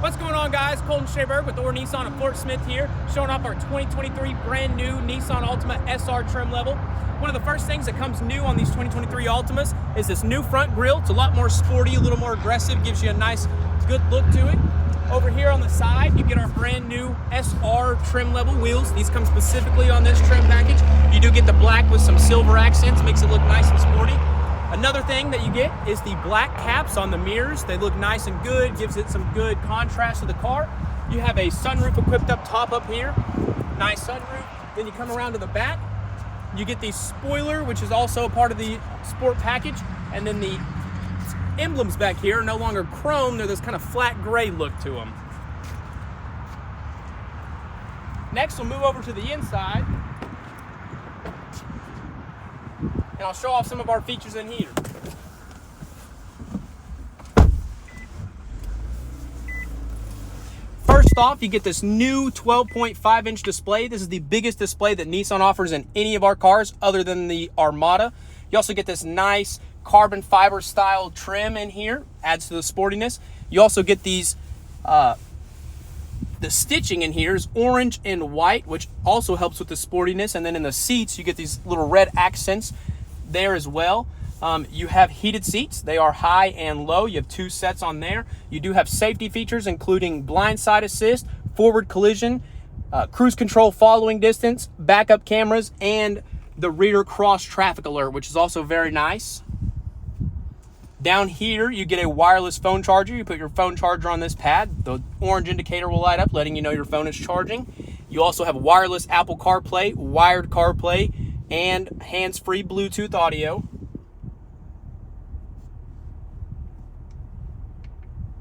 What's going on, guys? Colton Shaberg with ORR Nissan of Fort Smith here, showing off our 2023 brand new Nissan Altima SR trim level. One of the first things that comes new on these 2023 Altimas is this new front grille. It's a lot more sporty, a little more aggressive, gives you a nice, good look to it. Over here on the side, you get our brand new SR trim level wheels. These come specifically on this trim package. You do get the black with some silver accents, makes it look nice and sporty. Another thing that you get is the black caps on the mirrors. They look nice and good, gives it some good contrast to the car. You have a sunroof equipped up top up here. Nice sunroof. Then you come around to the back. You get the spoiler, which is also a part of the sport package. And then the emblems back here are no longer chrome. They're this kind of flat gray look to them. Next, we'll move over to the inside. And I'll show off some of our features in here. First off, you get this new 12.5-inch display. This is the biggest display that Nissan offers in any of our cars other than the Armada. You also get this nice carbon fiber style trim in here, adds to the sportiness. You also get these, the stitching in here is orange and white, which also helps with the sportiness. And then in the seats, you get these little red accents there as well. You have heated seats. They are high and low. You have two sets on there. You do have safety features, including blind side assist, forward collision, cruise control following distance, backup cameras, and the rear cross traffic alert, which is also very nice. Down here, you get a wireless phone charger. You put your phone charger on this pad. The orange indicator will light up, letting you know your phone is charging. You also have wireless Apple CarPlay, wired CarPlay, and hands-free Bluetooth audio.